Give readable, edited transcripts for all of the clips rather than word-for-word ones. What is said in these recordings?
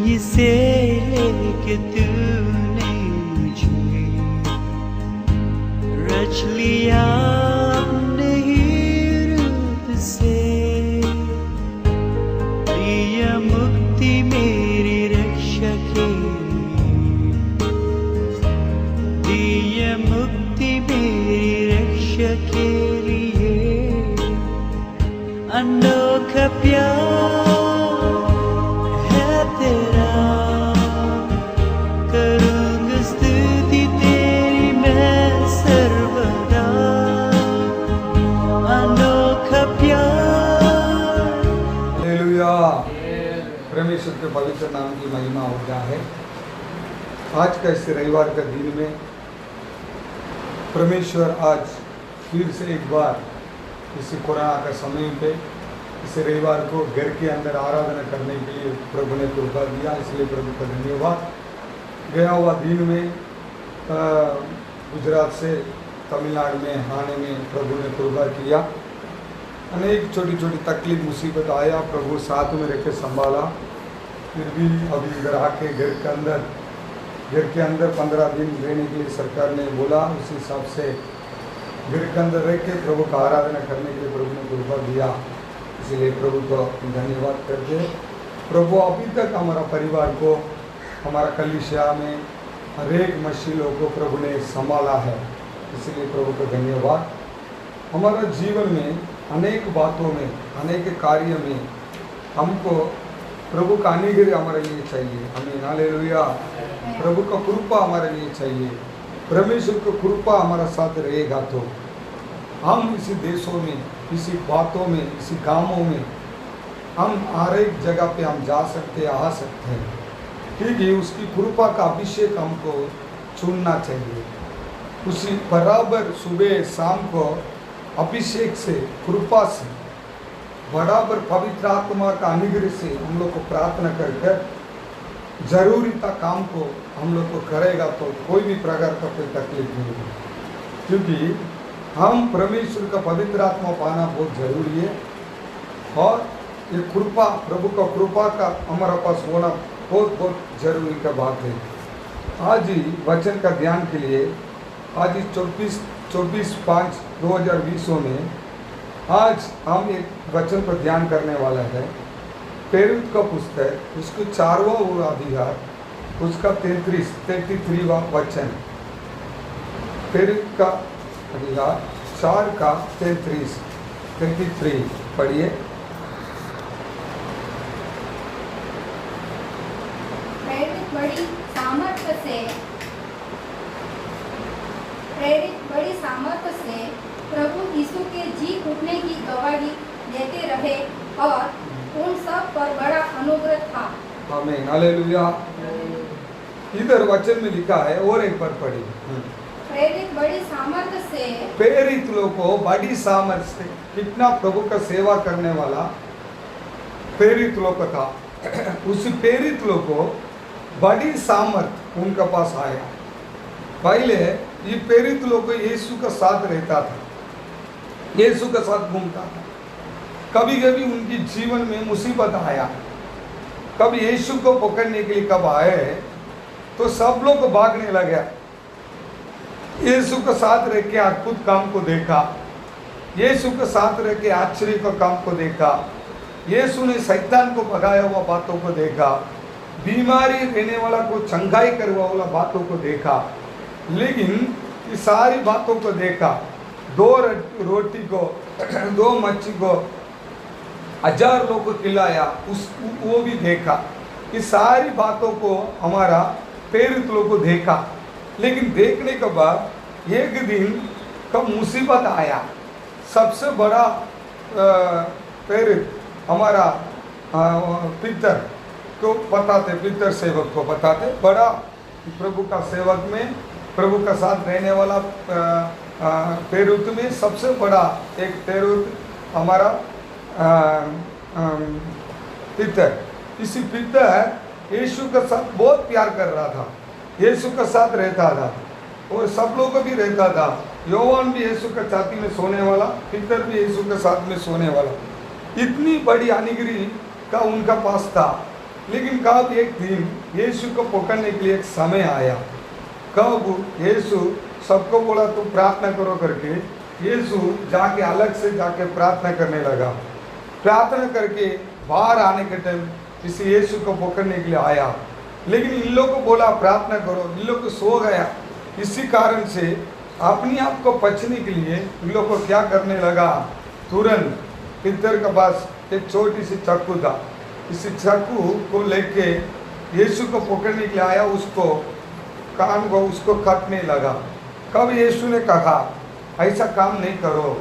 इसे लेके तूने मुझे रच लिया अपने हृदय से। प्रिय मुक्ति मेरी रक्षा के लिए, प्रिय मुक्ति मेरी रक्षा के लिए। अनोखा प्यार तेरा, करूँगा स्तुति तेरी मैं सर्वदा। अनोखा प्यार। हालेलुया, परमेश्वर के पवित्र नाम की महिमा हो जाए। आज का इस रविवार का दिन में परमेश्वर आज फिर से एक बार इसी कोरोना का समय पे इस रविवार को घर के अंदर आराधना करने के लिए प्रभु ने कृपा दिया, इसलिए प्रभु का धन्यवाद। गया हुआ दिन में गुजरात से तमिलनाडु में आने में प्रभु ने कृपा किया। अनेक छोटी छोटी तकलीफ मुसीबत आया, प्रभु साथ में रह के संभाला। फिर भी अभी इधर आके घर के अंदर 15 दिन रहने के लिए सरकार ने बोला, उस हिसाब से घर के अंदर रह के प्रभु का आराधना करने के लिए प्रभु ने कृपा दिया। इसलिए प्रभु को धन्यवाद करते हैं। प्रभु अभी तक हमारा परिवार को, हमारा कलीसिया में हर एक मसीहों को प्रभु ने संभाला है, इसलिए प्रभु को धन्यवाद। हमारा जीवन में अनेक बातों में, अनेक कार्य में हमको प्रभु का अनुग्रह हमारे लिए चाहिए। हमें हालेलुया, प्रभु का कृपा हमारे लिए चाहिए। परमेश्वर का कृपा हमारा साथ रहेगा तो हम इसी देशों में, इसी बातों में, इसी गांवों में हम हर एक जगह पे हम जा सकते हैं, आ सकते हैं, क्योंकि उसकी कृपा का अभिषेक हमको चुनना चाहिए। उसी बराबर सुबह शाम को अभिषेक से, कृपा से, बराबर पवित्र आत्मा का अनुग्रह से हम लोग को प्रार्थना कर कर जरूरीता काम को हम लोग को करेगा तो कोई भी प्रकार का कोई तकलीफ नहीं होगी, क्योंकि हम परमेश्वर का पवित्र आत्मा पाना बहुत जरूरी है। और ये कृपा, प्रभु का कृपा का हमारे पास होना बहुत बहुत जरूरी का बात है। आज ही वचन का ध्यान के लिए, आज ही 24/5/2020 में आज हम एक वचन पर ध्यान करने वाला है। प्रेरित का पुस्तक, उसको 4वां अध्याय, उसका 33वां वचन। प्रेरित का अध्याय 4 का 33 पढ़िए। प्रेरित बड़ी सामर्थ्य से प्रभु यीशु के जी उठने की गवाही देते रहे और उन सब पर बड़ा अनुग्रह था। आमीन, हालेलुया। इधर वचन में लिखा है, और एक बार पढ़िए। प्रेरित बड़ी सामर्थ्य से, प्रेरित लोग को बड़ी सामर्थ्य से, कितना प्रभु का सेवा करने वाला प्रेरित लोग था। उस प्रेरित लोग को बड़ी सामर्थ्य उनका पास आया। पहले ये प्रेरित लोग यीशु का साथ रहता था, यीशु का साथ घूमता था। कभी कभी उनकी जीवन में मुसीबत आया, कभी यीशु को पकड़ने के लिए कब आए तो सब लोग भागने लगे। यीशु के साथ रह के अद्भुत काम को देखा, यीशु के साथ रह के आश्चर्य का काम को देखा, यीशु ने शैतान को भगाया हुआ बातों को देखा, बीमारी रहने वाला को चंगाई करवा वाला बातों को देखा। लेकिन ये सारी बातों को देखा, 2 रोटी को 2 मच्छी को 1000 लोग को खिलाया, वो भी देखा। ये सारी बातों को हमारा प्रेरित लोग को देखा। लेकिन देखने के बाद एक दिन कब मुसीबत आया। सबसे बड़ा प्रेरित हमारा पितर को बताते, पितर सेवक को बताते, बड़ा प्रभु का सेवक में, प्रभु का साथ रहने वाला प्रेरित में सबसे बड़ा एक प्रेरित हमारा पितर। इसी पितर यीशु के साथ बहुत प्यार कर रहा था, यीशु के साथ रहता था और सब लोग भी रहता था। योहान भी यीशु के छाती में सोने वाला, पीतर भी यीशु के साथ में सोने वाला। इतनी बड़ी अनुग्रह का उनका पास था। लेकिन कब एक दिन यीशु को पकड़ने के लिए एक समय आया, कब यीशु सबको बोला तुम प्रार्थना करो करके, यीशु जाके अलग से जाके प्रार्थना करने लगा। प्रार्थना करके बाहर आने के टाइम इस यीशु को पकड़ने के लिए आया, लेकिन इन लोगों को बोला प्रार्थना करो, इन लोग को सो गया। इसी कारण से अपने आप को बचने के लिए इन लोग को क्या करने लगा, तुरंत पितर के पास एक छोटी सी चाकू था, इस चाकू को लेके यीशु को पकड़ने के लिए आया, उसको कान को उसको काटने लगा। कब यीशु ने कहा ऐसा काम नहीं करो,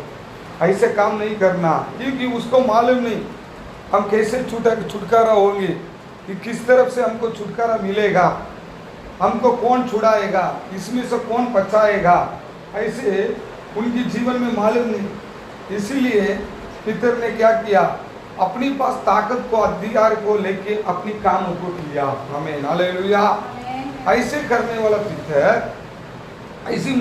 ऐसे काम नहीं करना, क्योंकि उसको मालूम नहीं हम कैसे छुटकारा होंगे, कि किस तरफ से हमको छुटकारा मिलेगा, हमको कौन छुड़ाएगा, इसमें से कौन बचाएगा, ऐसे उनके जीवन में मालूम नहीं। इसीलिए पितर ने क्या किया, अपनी पास ताकत को अधिकार को लेके अपनी काम को किया। हमें हालेलुया। ऐसे करने वाला पितर, ऐसी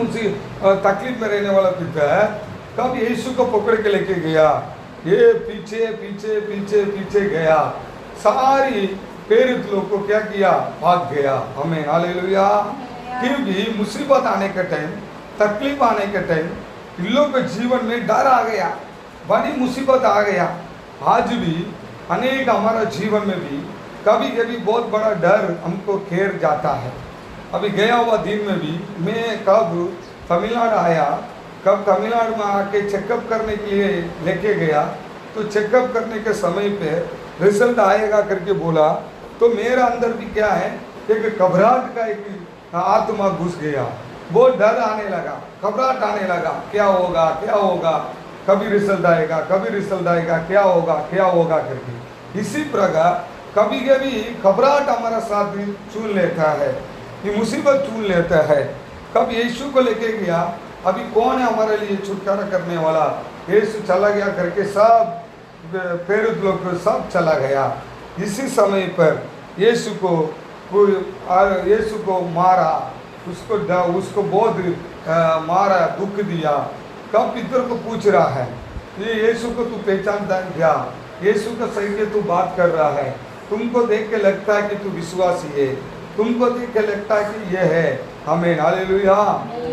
तकलीफ में रहने वाला पितर कब यीशु को पकड़ के लेके गया, ये पीछे पीछे पीछे पीछे गया, सारी प्रेरित लोग को क्या किया, भाग गया। हमें हालेलुया। क्योंकि मुसीबत आने के टाइम, तकलीफ आने के टाइम इन लोग के जीवन में डर आ गया, बड़ी मुसीबत आ गया। आज भी अनेक हमारा जीवन में भी कभी कभी बहुत बड़ा डर हमको घेर जाता है। अभी गया हुआ दिन में भी मैं कब तमिलनाडु आया, कब तमिलनाडु में आके चेकअप करने के लिए लेके गया, तो चेकअप करने के समय पे रिजल्ट आएगा करके बोला, तो मेरा अंदर भी क्या है, एक घबराहट का एक आत्मा घुस गया, बहुत डर आने लगा, घबराहट आने लगा, क्या होगा क्या होगा, कभी रिजल्ट आएगा, कभी रिजल्ट आएगा, क्या होगा करके। इसी प्रकार कभी कभी घबराहट हमारा साथ भी चुन लेता है, ये मुसीबत चुन लेता है। कब यीशु को लेके गया, अभी कौन है हमारे लिए छुटकारा करने वाला, यीशु चला गया करके सब प्रेरित लोग सब चला गया। इसी समय पर यीशु को मारा, उसको बहुत मारा, दुख दिया। कब पितर को पूछ रहा है, ये यीशु को तू पहचानता है क्या, यीशु का सही के तू बात कर रहा है, तुमको देख के लगता है कि तू विश्वासी है, तुमको देख के लगता है कि ये है। हमें हालेलुया।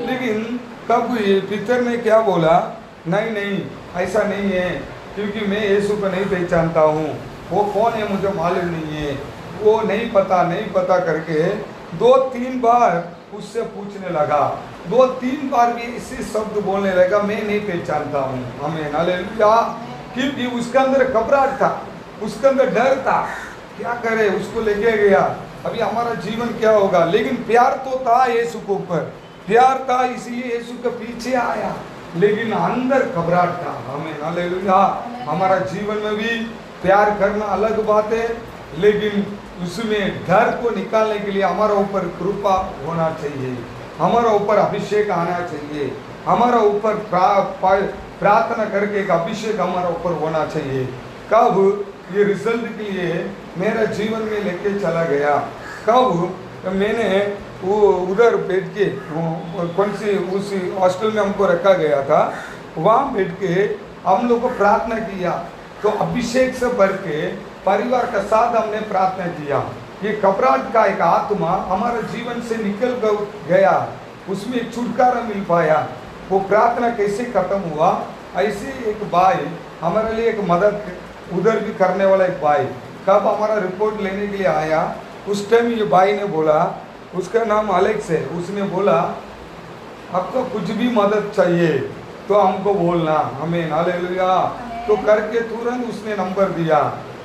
लेकिन कब ये पितर ने क्या बोला, नहीं नहीं ऐसा नहीं है, क्योंकि मैं यीशु को नहीं पहचानता हूँ, वो कौन है मुझे मालूम नहीं है, वो नहीं पता करके 2-3 बार उससे पूछने लगा, 2-3 बार भी इसी शब्द बोलने लगा, मैं नहीं पहचानता हूँ। हमें हालेलुया। क्योंकि उसके अंदर घबराहट था, उसके अंदर डर था, क्या करे, उसको लेके गया, अभी हमारा जीवन क्या होगा। लेकिन प्यार तो था यीशु के ऊपर, प्यार था, इसलिए यीशु के पीछे आया, लेकिन अंदर घबराहट था। हमें हालेलुया। हमारा जीवन में भी प्यार करना अलग बात है, लेकिन उसमें डर को निकालने के लिए हमारा ऊपर कृपा होना चाहिए, हमारा ऊपर अभिषेक आना चाहिए, हमारा ऊपर प्रार्थना करके एक अभिषेक हमारा ऊपर होना चाहिए। कब ये रिजल्ट के लिए मेरा जीवन में लेके चला गया, कब मैंने वो उधर बैठ के कौन सी उसी हॉस्टल में हमको रखा गया था, वहाँ बैठ के हम लोग को प्रार्थना किया, तो अभिषेक से भर के परिवार का साथ हमने प्रार्थना किया। ये घबराहट का एक आत्मा हमारे जीवन से निकल गया, उसमें एक छुटकारा मिल पाया। वो प्रार्थना कैसे खत्म हुआ, ऐसे एक भाई हमारे लिए एक मदद उधर भी करने वाला एक भाई कब हमारा रिपोर्ट लेने के लिए आया, उस टाइम ये भाई ने बोला, उसका नाम अलेक्स है, उसने बोला आपको कुछ भी मदद चाहिए तो हमको बोलना। हमें हालेलुया। तो करके तुरंत उसने नंबर दिया,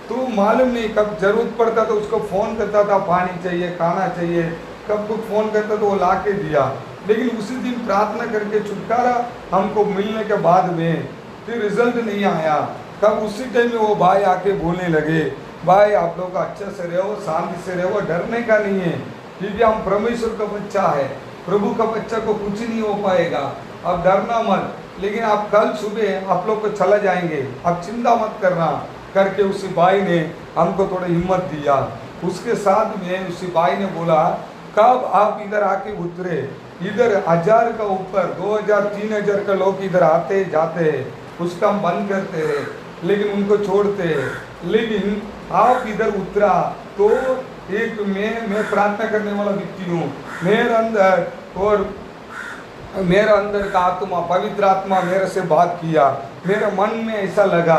तो मालूम नहीं कब जरूरत पड़ता तो उसको फ़ोन करता था, पानी चाहिए, खाना चाहिए, कब कुछ फ़ोन करता तो वो ला के दिया। लेकिन उसी दिन प्रार्थना करके छुटकारा हमको मिलने के बाद में फिर रिजल्ट नहीं आया। कब उसी टाइम में वो भाई आके बोलने लगे, भाई आप लोग अच्छे से रहो, शांति से रहो, डरने का नहीं है, क्योंकि हम परमेश्वर का बच्चा है, प्रभु का बच्चा को कुछ नहीं हो पाएगा, अब डरना मत, लेकिन आप कल सुबह आप लोग को चला जाएंगे, आप चिंता मत करना करके उसी भाई ने हमको थोड़ा हिम्मत दिया। उसके साथ में उसी भाई ने बोला, कब आप इधर आके उतरे, इधर 1000 का ऊपर 2000-3000 का लोग इधर आते जाते हैं, उसका हम बंद करते हैं, लेकिन उनको छोड़ते हैं, लेकिन आप इधर उतरा तो एक मैं प्रार्थना करने वाला व्यक्ति हूँ, मेरे अंदर का आत्मा, पवित्र आत्मा मेरे से बात किया, मेरे मन में ऐसा लगा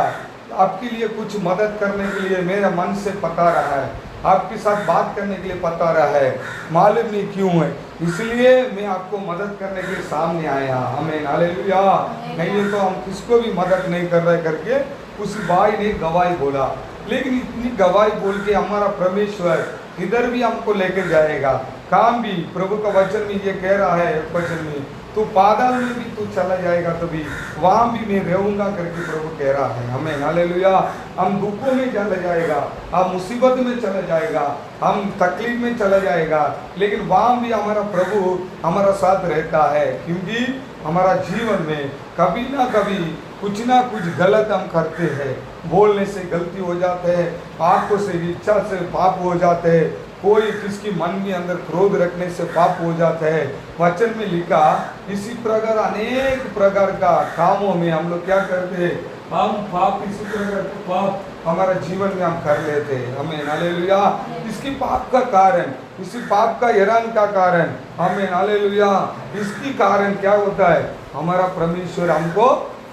आपके लिए कुछ मदद करने के लिए मेरे मन से पता रहा है, आपके साथ बात करने के लिए पता रहा है, मालूम नहीं क्यों है, इसलिए मैं आपको मदद करने के लिए सामने आया। हमें हालेलुया। नहीं तो हम किसको भी मदद नहीं कर रहे करके उस भाई ने गवाही बोला, लेकिन इतनी गवाही बोल के हमारा परमेश्वर इधर भी हमको लेकर जाएगा, काम भी प्रभु का वचन में ये कह रहा है वचन में, तो पाताल में भी तू चला जाएगा तभी वहाँ भी मैं रहूँगा करके प्रभु कह रहा है। हमें हालेलुया। हम दुखों में चला जाएगा, हम मुसीबत में चला जाएगा, हम तकलीफ में चला जाएगा, लेकिन वहाँ भी हमारा प्रभु हमारा साथ रहता है, क्योंकि हमारा जीवन में कभी ना कभी कुछ ना कुछ गलत हम करते हैं, बोलने से गलती हो जाते हैं, आँखों से इच्छा से पाप हो जाते हैं, कोई किसकी मन के अंदर क्रोध रखने से पाप हो जाता है। वचन में लिखा इसी प्रकार अनेक प्रकार का कामों में हम लोग क्या करते हैं, हम पाप इसी प्रकार का पाप हमारा जीवन में हम कर लेते हैं। हमें हालेलुया। इसकी पाप का कारण, इसी पाप का हैरान का कारण, हमें हालेलुया, इसकी कारण क्या होता है, हमारा परमेश्वर हमको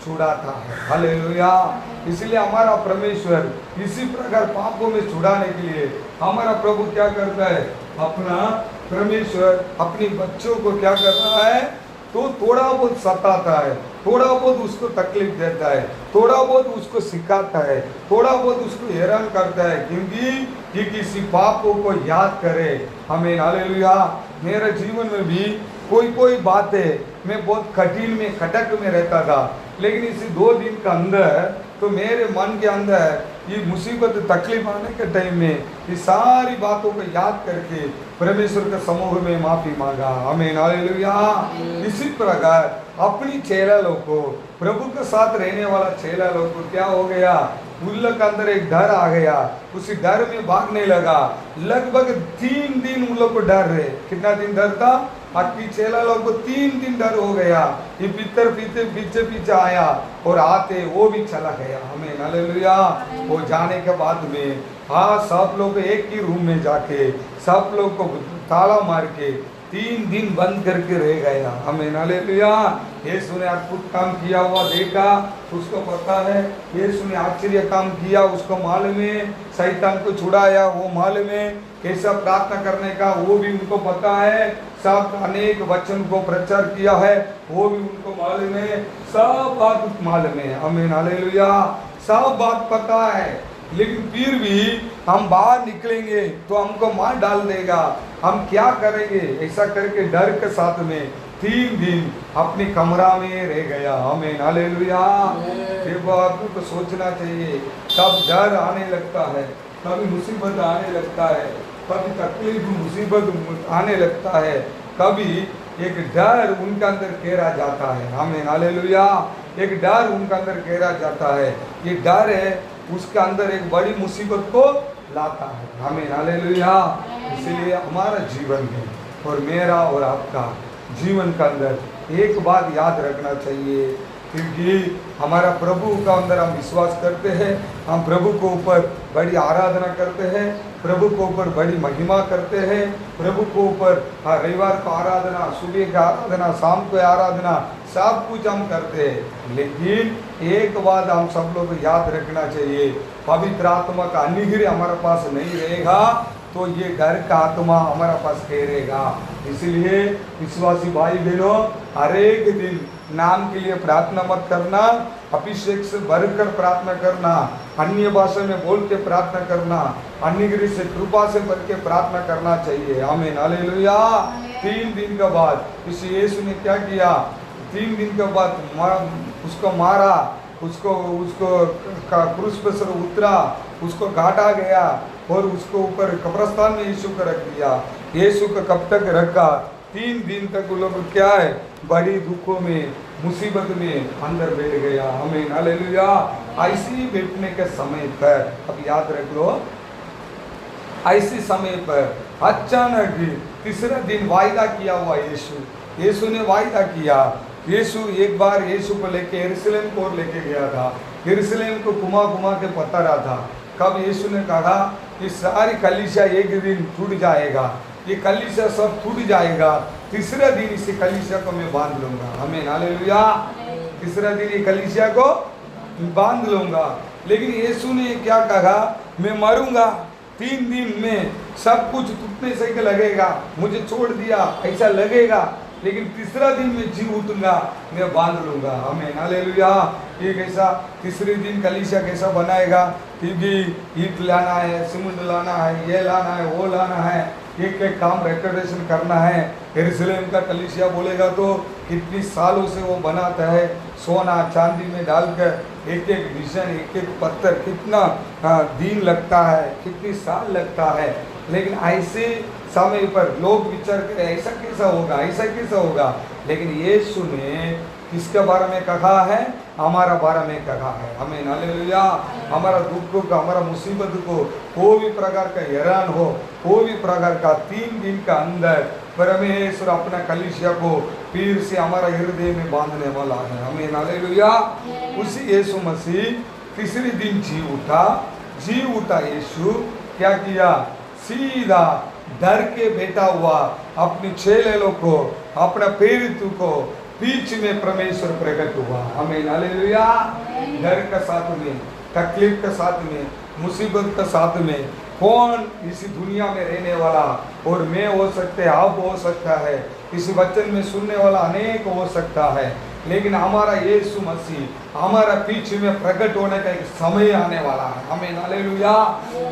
छुड़ाता है। हालेलुया। इसलिए हमारा परमेश्वर इसी प्रकार पापों में छुड़ाने के लिए हमारा प्रभु क्या करता है, अपना परमेश्वर अपने बच्चों को क्या कर रहा है, तो थोड़ा बहुत सताता है, थोड़ा बहुत उसको तकलीफ देता है, थोड़ा बहुत उसको सिखाता है, थोड़ा बहुत उसको हैरान करता है, क्योंकि ये किसी पापों को याद करे। हमें हालेलुया। मेरे जीवन में भी कोई बात है, मैं बहुत कठिन में खटक में रहता था, लेकिन इसी 2 दिन का अंदर तो मेरे मन के अंदर ये मुसीबत तकलीफ आने के टाइम में ये सारी बातों को याद करके परमेश्वर के समूह में माफी मांगा। हमें हालेलुया। इसी प्रकार अपनी चेला लोग को, प्रभु के साथ रहने वाला चेला लोग को क्या हो गया, उन लोग के अंदर एक डर आ गया, उसी डर में भागने लगा। लगभग 3 दिन उन लोग को डर रहे। कितना दिन डर था, आपकी चेला लोग को 3 दिन डर हो गया। ये पीछे आया और आते वो भी चला गया। हमें हालेलुया। वो जाने के बाद में सब लोग एक ही रूम में जाके सब लोग को ताला मार के 3 दिन बंद करके रह गया। हमें हालेलुया। यीशु ने अद्भुत काम किया हुआ देखा, उसको पता है। यीशु ने आश्चर्य काम किया, उसको मालूम है। शैतान को छुड़ाया, वो मालूम है। कैसा प्रार्थना करने का वो भी उनको पता है। सब अनेक वचन को प्रचार किया है, वो भी उनको मालूम है। सब बात मालूम है। हमें हालेलुया। सब बात पता है, लेकिन फिर भी हम बाहर निकलेंगे तो हमको मार डाल देगा, हम क्या करेंगे, ऐसा करके डर के साथ में 3 दिन अपने कमरा में रह गया। हमें हालेलुया। देखो आपको तो सोचना चाहिए, कब डर आने लगता है, कभी मुसीबत आने लगता है, कभी तकलीफ मुसीबत आने लगता है, कभी एक डर उनके अंदर घेरा जाता है। हमें हालेलुया। एक डर उनके अंदर घेरा जाता है। ये डर है उसके अंदर एक बड़ी मुसीबत को लाता है। हमें हालेलुया। इसलिए हमारा जीवन में और मेरा और आपका जीवन के अंदर एक बात याद रखना चाहिए, क्योंकि हमारा प्रभु का अंदर हम विश्वास करते हैं, हम प्रभु को ऊपर बड़ी आराधना करते हैं, प्रभु को ऊपर बड़ी महिमा करते हैं, प्रभु को ऊपर रविवार को आराधना, सुबह की आराधना, शाम को आराधना, सब कुछ हम करते हैं। लेकिन एक बात हम सब लोग को याद रखना चाहिए, पवित्र आत्मा का अनुग्रह हमारे पास नहीं रहेगा तो ये डर का आत्मा हमारा पास घेरेगा। इसलिए विश्वासी भाई बहनों, हर एक दिन नाम के लिए प्रार्थना मत करना, अभिषेक से भरकर प्रार्थना करना, अन्य भाषा में बोल के प्रार्थना करना, अनुग्रह से कृपा से भर के प्रार्थना करना चाहिए। आमीन हालेलुया। 3 दिन के बाद इस यीशु ने क्या किया, 3 दिन के बाद उसको मारा, उसको क्रूस पर से उतरा, उसको काटा गया और उसको ऊपर कब्रिस्तान में यीशु को रख दिया। यीशु को कब तक रखा, 3 दिन तक वो लोग क्या है, बड़ी दुखों में, मुसीबत में अंदर बैठ गया। हमें हालेलुया। ऐसी बैठने के समय पर, अब याद रख लो, ऐसे समय पर अचानक 3रा दिन वायदा किया हुआ यीशु ने वायदा किया। यीशु एक बार यीशु को लेके यरूशलेम को लेके गया था। यरूशलेम को घुमा के बता रहा था, कब यीशु ने कहा कि सारी कलीसिया एक दिन टूट जाएगा, ये कलीसिया सब टूट जाएगा, तीसरे दिन इसी कलीसिया को मैं बांध लूंगा। आमीन, हालेलुया। तीसरे दिन ये कलीसिया को बांध लूंगा। लेकिन यीशु ने क्या कहा, मैं मरूंगा, 3 दिन में सब कुछ टूटने से लगेगा, मुझे छोड़ दिया ऐसा लगेगा, लेकिन तीसरा दिन मैं जी उठूंगा, मैं बांध लूंगा। आमीन, हालेलुया। ये कैसा तीसरे दिन कलीसिया कैसा बनाएगा, क्योंकि ईंट लाना है, सीमेंट लाना है, ये लाना है, वो लाना है, एक एक काम रेकॉर्डेशन करना है। यरूशलेम का कलीसिया बोलेगा तो कितनी सालों से वो बनाता है, सोना चांदी में डालकर एक एक डिजाइन, एक एक पत्थर, कितना दिन लगता है, कितनी साल लगता है। लेकिन ऐसे समय पर लोग विचार करें ऐसा कैसा होगा, ऐसा कैसा होगा। लेकिन यीशु ने किसके बारे में कहा है, हमारा बारे में कहा है। आमीन, हालेलुया। हमारा दुख को, हमारा मुसीबत को, कोई भी प्रकार का हैरान हो, कोई भी प्रकार का 3 दिन का अंदर परमेश्वर अपना कलीसिया को फिर से हमारा हृदय में बांधने वाला है। आमीन, हालेलुया। उसी यीशु मसीह तीसरे दिन जी उठा। यीशु क्या किया, सीधा डर के बैठा हुआ अपने चेलों को, अपना प्रेरित को बीच में परमेश्वर प्रकट हुआ। आमीन, हालेलुया। डर का साथ में, तकलीफ का साथ में, मुसीबत का साथ में कौन इसी दुनिया में रहने वाला, और मैं हो सकते हैं, आप हो सकता है, इस वचन में सुनने वाला अनेक हो सकता है, लेकिन हमारा यीशु मसीह हमारा पीछे में प्रकट होने का एक समय आने वाला है। आमीन, हालेलुया।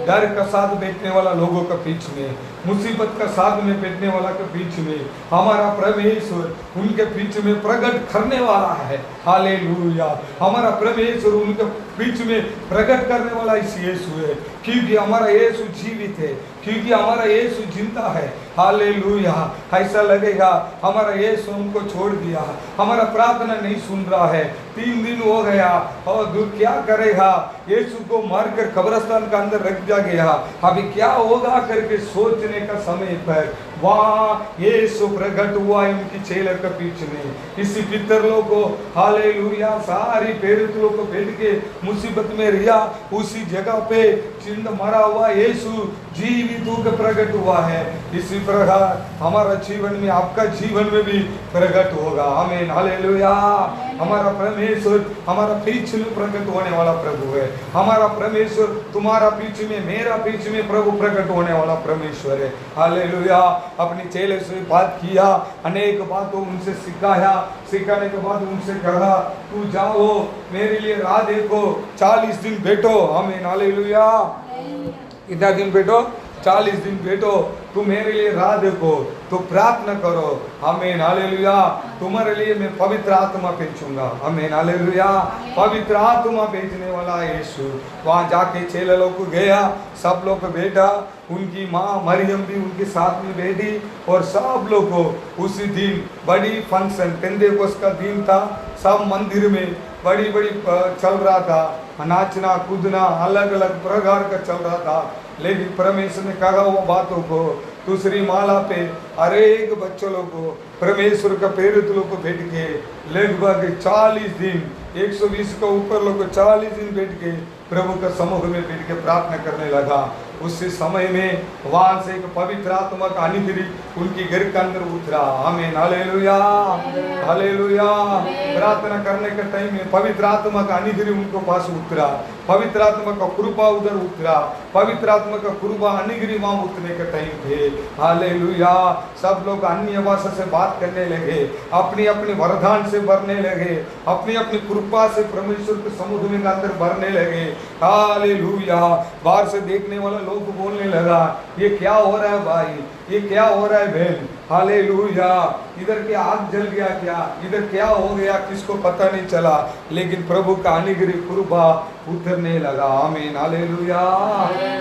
डर का साथ बैठने वाला लोगों के बीच में, मुसीबत का साथ में बैठने वाला के बीच में हमारा परमेश्वर उनके बीच में प्रकट करने वाला है। हालेलुया। हमारा परमेश्वर उनके बीच में प्रकट करने वाला इस यीशु है, क्योंकि हमारा यीशु जीवित है, क्योंकि हमारा यीशु जिंदा है। हालेलुया। ऐसा लगेगा हमारा यीशु हमको छोड़ दिया, हमारा प्रार्थना नहीं सुन रहा है, 3 दिन हो गया, और क्या करेगा, यीशु को मारकर कब्रिस्तान का अंदर रख दिया गया, अभी क्या होगा करके सोचने का समय पर वहाँ यीशु प्रकट हुआ है उनकी चेलों के बीच में। इसी पितरों को, हालेलुया, सारी प्रेरित लोग को बैठ के मुसीबत में रिया, उसी जगह पे जिंदा मरा हुआ यीशु जीवित होकर प्रकट हुआ है। इसी प्रकार हमारा जीवन में, आपका जीवन में भी प्रकट होगा। आमीन, हालेलुया। हमारा परमेश्वर हमारा पीछे में प्रकट होने वाला प्रभु है। हमारा परमेश्वर तुम्हारा पीछे में, मेरा पीछे में प्रभु प्रकट होने वाला परमेश्वर है। हालेलुया। अपनी चेले से बात किया, अनेक बातों उनसे सिखाया, सिखाने के बाद उनसे कहा तू जाओ मेरे लिए राह देखो, 40 दिन बैठो। आमीन, हालेलुया। कितना दिन बैठो, 40 दिन बैठो, तुम मेरे लिए राह देखो, तो प्रार्थना करो। आमीन, हालेलुया। तुम्हारे लिए मैं पवित्र आत्मा भेजूंगा। आमीन, हालेलुया। पवित्र आत्मा भेजने वाला यीशु वहाँ जाके चेले लोग को गया, सब लोग बैठा, उनकी माँ मरियम भी उनके साथ में बैठी, और सब लोग को उसी दिन बड़ी फंक्शन, पेंतेकोस्त का दिन था, सब मंदिर में बड़ी बड़ी चल रहा था, नाचना कूदना अलग अलग प्रकार का चल रहा था। लेकिन परमेश्वर ने कहा वो बातों को दूसरी माला पे हर एक बच्चों लोग को, परमेश्वर का प्रेरित लोग को बैठ के लगभग 40 दिन, 120 का ऊपर लोग 40 दिन बैठ के प्रभु का समूह में बैठ के प्रार्थना करने लगा। उसी समय में वहां से एक पवित्र आत्मा का अनुग्रह उनकी घर के अंदर उतरा। आमीन, हालेलुया, हालेलुया। प्रार्थना करने के टाइम में पवित्र आत्मा का अनुग्रह उनको पास उतरा, पवित्र आत्मा का कृपा उधर उतरा, पवित्र आत्मा का कृपा अनुग्रह वहां उतरने के टाइम पे, हालेलुया, सब लोग अन्य भाषा से बात करने लगे, अपनी अपनी वरदान से भरने लगे, अपनी अपनी कृपा से परमेश्वर के समुद्र में अंदर भरने लगे। हालेलुया। बाहर से देखने वाला लोग बोलने लगा ये क्या हो रहा है भाई, ये क्या हो रहा है बहन। हालेलुया। इधर क्या आग जल गया क्या, इधर क्या हो गया, किसको पता नहीं चला, लेकिन प्रभु का अनुग्रह कृपा उतरने लगा। आमीन, हालेलुया।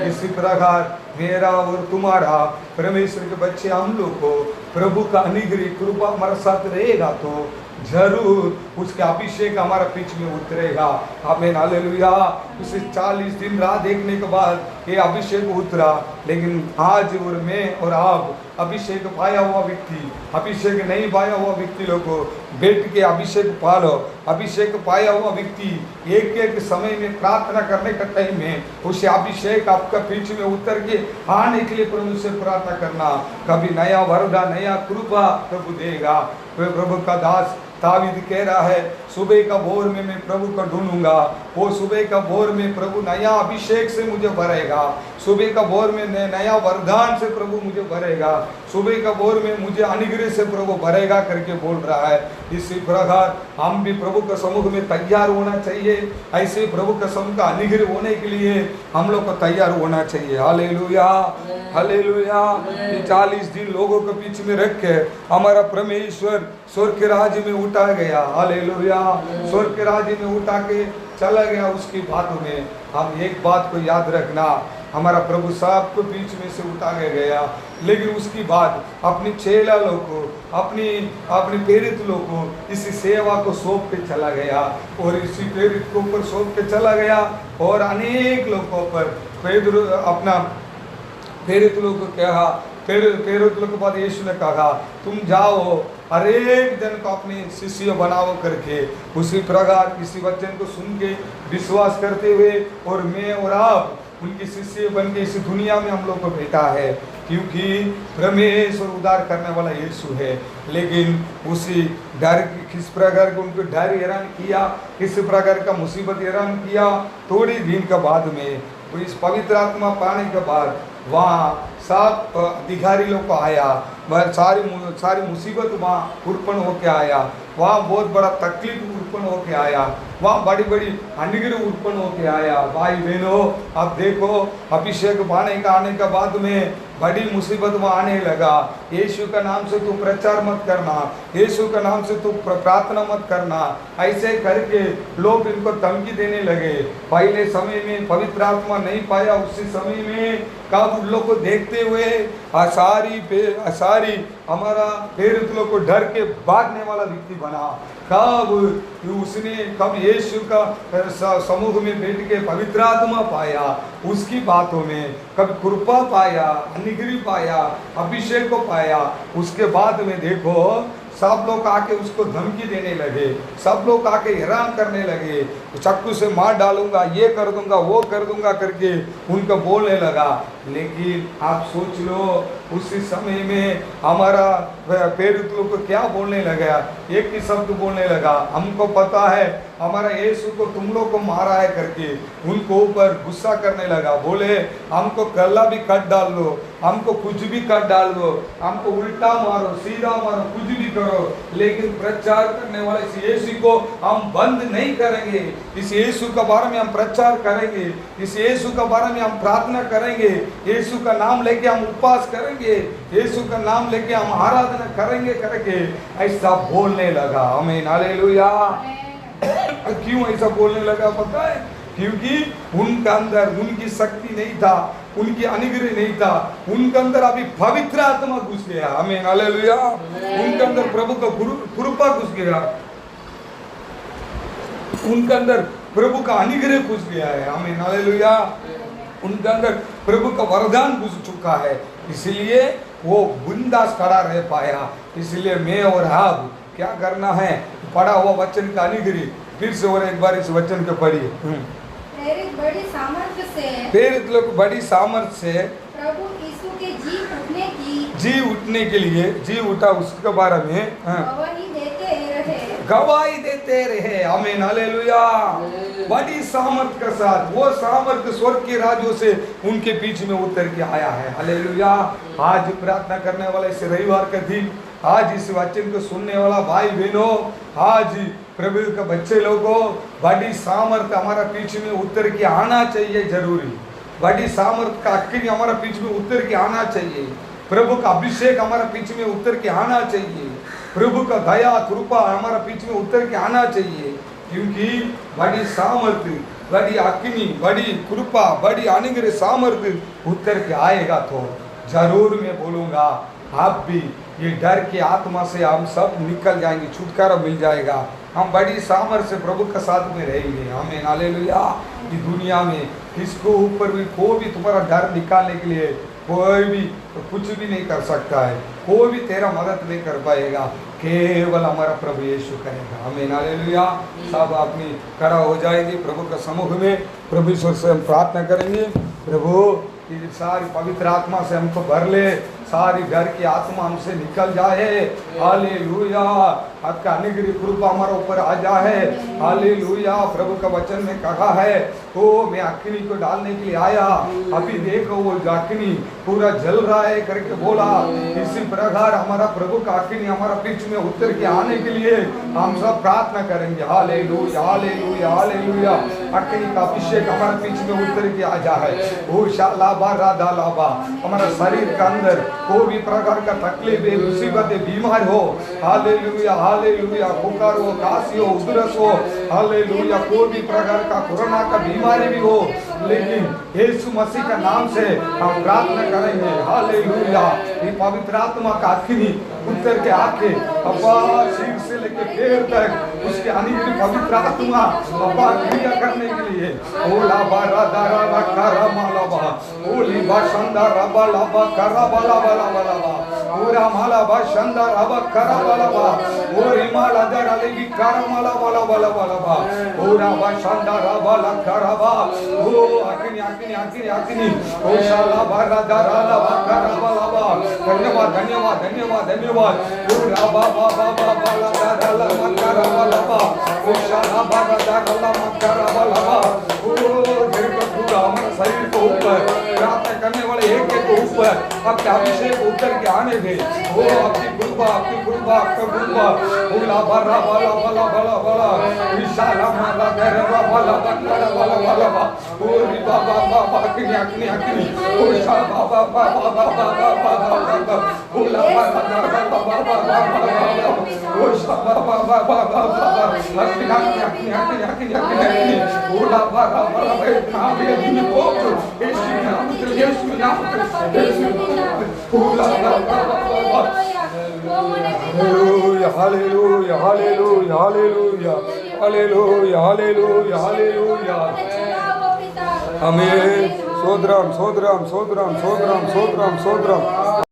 इसी प्रकार मेरा और तुम्हारा, परमेश्वर के बच्चे हम लोग को प्रभु का अनुग्रह कृपा हमारे साथ रहेगा तो जरूर उसका अभिषेक हमारा बीच में उतरेगा। आमीन, हालेलुया। उसे 40 दिन राह देखने के बाद ये अभिषेक उतरा, लेकिन आज और मैं और आप अभिषेक पाया हुआ व्यक्ति, अभिषेक नहीं पाया हुआ व्यक्ति लोगों बैठ के अभिषेक पालो। अभिषेक पाया हुआ व्यक्ति एक एक समय में प्रार्थना करने का टाइम में उसे अभिषेक आपका बीच में उतर के आने के लिए प्रभु से प्रार्थना करना। कभी नया वरदान, नया कृपा प्रभु देगा। प्रभु का दास दावीद कह रहा है, सुबह का भोर में मैं प्रभु को ढूंढूंगा, वो सुबह का भोर में प्रभु नया अभिषेक से मुझे भरेगा, सुबह का भोर में नया वरदान से प्रभु मुझे भरेगा, सुबह का भोर में मुझे अनुग्रह से प्रभु भरेगा करके बोल रहा है। इसी प्रकार हम भी प्रभु के सम्मुख में तैयार होना चाहिए। ऐसे प्रभु के सम्मुख का अनुग्रह होने के लिए हम लोग को तैयार होना चाहिए। Hallelujah, hallelujah. 40 दिन लोगों के बीच में रख के हमारा परमेश्वर स्वर्ग के राज्य में उठा गया। हालेलुया, स्वर्ग के राज्य में उठा के चला गया। उसकी बातों में हम एक बात को याद रखना, हमारा प्रभु साहब को बीच में से उठा के गया, लेकिन उसकी बाद अपनी चेला लोग को, अपनी प्रेरित लोग को इसी सेवा को सौंप के चला गया और इसी प्रेरित को ऊपर सौंप के चला गया और अनेक लोगों पर अपना प्रेरित लोग को कहा, प्रेरित लोग के बाद यीशु ने कहा तुम जाओ हर एक जन को अपने शिष्य बनाओ करके। उसी प्रकार इसी वचन को सुन के विश्वास करते हुए और मैं और आप उनके शिष्य बन के इस दुनिया में हम लोग को भेजा है, क्योंकि परमेश्वर उद्धार करने वाला यीशु है। लेकिन उसी डर, किस प्रकार का उनको डर हैरान किया, किस प्रकार का मुसीबत हैरान किया, थोड़ी दिन के बाद में इस पवित्र आत्मा पाने के बाद वहाँ सब अधिकारी लोग को आया, वह सारी मुसीबत वहाँ उत्पन्न होके आया, वहाँ बहुत बड़ा तकलीफ उत्पन्न होके आया, वहाँ बड़ी बड़ी अनुग्रह उत्पन्न होके आया। भाई बहनों, अब देखो अभिषेक पाने का आने के बाद में बड़ी मुसीबत वहाँ आने लगा। यीशु का नाम से तू प्रचार मत करना, यीशु का नाम से तू प्रार्थना मत करना, ऐसे करके लोग इनको धमकी देने लगे। पहले समय में पवित्र आत्मा नहीं पाया, उसी समय में कब उन लोग को देखते हुए सारी हमारा प्रेरित लोग को डर के भागने वाला व्यक्ति बना। कब यीशु का समूह में बैठ के पवित्र आत्मा पाया, उसकी बातों में कब कृपा पाया, अनुग्रह पाया, अभिषेक को पाया, उसके बाद में देखो सब लोग आके उसको धमकी देने लगे, सब लोग आके हैरान करने लगे, चाकू से मार डालूंगा, ये कर दूंगा, वो कर दूंगा करके उनको बोलने लगा। लेकिन आप सोच लो उसी समय में हमारा प्रेरित लोग को क्या बोलने लगा, एक ही शब्द बोलने लगा, हमको पता है हमारा यीशु को तुम लोग को मारा है करके उनको ऊपर गुस्सा करने लगा। बोले हमको गला भी काट डाल दो, हमको कुछ भी काट डाल दो, हमको उल्टा मारो, सीधा मारो, कुछ भी करो, लेकिन प्रचार करने वाले इस यीशु को हम बंद नहीं करेंगे। इस यीशु के बारे में हम प्रचार करेंगे, इस यीशु के बारे में हम प्रार्थना करेंगे, यीशु का नाम लेके हम उपवास करेंगे, यीशु का नाम लेके हम आराधना करेंगे करके ऐसा बोलने लगा। आमीन, हालेलुया। क्यों ऐसा बोलने लगा पता है? क्योंकि उनका अंदर उनकी शक्ति नहीं था, उनकी अनुग्रह नहीं था, उनके अंदर अभी पवित्र आत्मा घुस गया। आमीन, हालेलुया। उनके अंदर प्रभु का कृपा घुस गया, उनके अंदर प्रभु का अनुग्रह घुस गया है। आमीन, हालेलुया। उनके अंदर प्रभु का वरदान घुस चुका है, इसलिए वो बिंदास खड़ा रह पाया। इसलिए मैं और आप क्या करना है, पढ़ा हुआ वचन का अनुग्रह फिर से और एक बार इस वचन को पढ़िए। प्रेरित बड़ी सामर्थ्य से, प्रेरित लोग बड़ी सामर्थ्य से प्रभु यीशु के जी उठने के लिए जी उठा, उसके बारे में गवाही देते रहे। आमीन, हालेलुया। बड़ी सामर्थ के साथ वो सामर्थ स्वर्ग के राज्यों से उनके बीच में उतर के आया है। हालेलुया। आज प्रार्थना करने वाला इस रविवार का दिन, आज इस वचन को सुनने वाला भाई बहनों, आज प्रभु के बच्चे लोगों, बड़ी सामर्थ हमारा बीच में उतर के आना चाहिए। जरूरी बड़ी सामर्थ का अग्नि हमारा बीच में उतर के आना चाहिए, प्रभु का अभिषेक हमारा बीच में उतर के आना चाहिए, प्रभु का दया कृपा हमारा बीच में उतर के आना चाहिए। क्योंकि बड़ी सामर्थ्य, बड़ी अग्नि, बड़ी कृपा, बड़ी अनुग्रह सामर्थ्य उतर के आएगा तो जरूर मैं बोलूँगा आप भी ये डर की आत्मा से हम सब निकल जाएंगे, छुटकारा मिल जाएगा, हम बड़ी सामर्थ्य से प्रभु के साथ में रहेंगे। आमीन हालेलुया। कि दुनिया में किसको ऊपर भी कोई भी तुम्हारा डर निकालने के लिए कोई भी तो कुछ भी नहीं कर सकता है, कोई भी तेरा मदद नहीं कर पाएगा, केवल हमारा प्रभु यीशु करेगा। आमीन हालेलुया। सब अपनी खड़ा हो जाएंगे प्रभु के समूह में, प्रभु ईश्वर से हम प्रार्थना करेंगे, प्रभु कि सारी पवित्र आत्मा से हमको भर ले, सारी डर की आत्मा हमसे निकल जाए। हालेलुया। आपका अनुग्रह कृपा हमारे ऊपर आ जाए। हालेलुया। प्रभु का वचन में कहा है तो मैं अग्नि को डालने के लिए आया, अभी देखो वो अग्नि पूरा जल रहा है करके बोला। इसी प्रकार हमारा प्रभु का अग्नि हमारा बीच में उतर के आने के लिए हम सब प्रार्थना करेंगे। Hallelujah hallelujah hallelujah. अग्नि का अभिषेक हमारे बीच में उतर के आ जाए। ओ शालाबा राधा लाबा, हमारा शरीर के अंदर कोई भी प्रकार का तकलीफ है, मुसीबत बीमार हो, हालेलुया हालेलुया, बुखार हो, खांसी हो, उधरस हो, हालेलुया, कोई भी प्रकार का कोरोना का बीमारी भी हो, लेकिन यीशु मसीह का नाम से हम प्रार्थना करेंगे। हालेलुया। ये पवित्र आत्मा का अग्नि उतर के आके अब्बा सिर से लेके पैर तक उसके अनुग्रह पवित्र आत्मा अब्बा क्रिया करने के लिए ओला बारा दारा ला करा माला बा ओली बा शंदा रबा लाबा करा बाला बाला बाला बा पूरा माला बा शंदा रबा करा बाला बा ओरी माला दरा लेगी करा माला बाला बाला बाला बा पूरा बा शंदा रबा ला करा बा ओ अग्नि अग्नि अग्नि अग्नि ओ शाला बारा दारा ला बा करा बाला बा। धन्यवाद धन्यवाद धन्यवाद धन्यवाद। पूरा बा बा बा बा बाला दारा ला मा करा बाला बा ओ शाला बारा दारा ला मा करा बाला बा। ओ फिर तो पूरा हमारा शरीर को ऊपर प्रार्थना करने वाले एक एक को ऊपर आपके अभिषेक उतर के आने दे। ओ आपकी कृपा आपकी कृपा आपका कृपा ओला बारा बाला बाला बाला बाला विशाला माला दरा बाला बाला बाला बाला बा ओ री बा बा बा बा अग्नि अग्नि अग्नि ओ शाला बा बा बा बा बा बा बा बा ओला बारा दारा बा बा बा बा बा ओ शाला बा बा बा बा बा अग्नि अग्नि अग्नि अग्नि अग्नि ओला बारा बाला बा नाम ये दिन को यीशु नाम से यीशु नाम से ओला बारा बाला hallelujah hallelujah hallelujah hallelujah hallelujah hallelujah hallelujah. Amen. सोदरम सोदरम सोदरम सोदरम सोदरम सोदरम।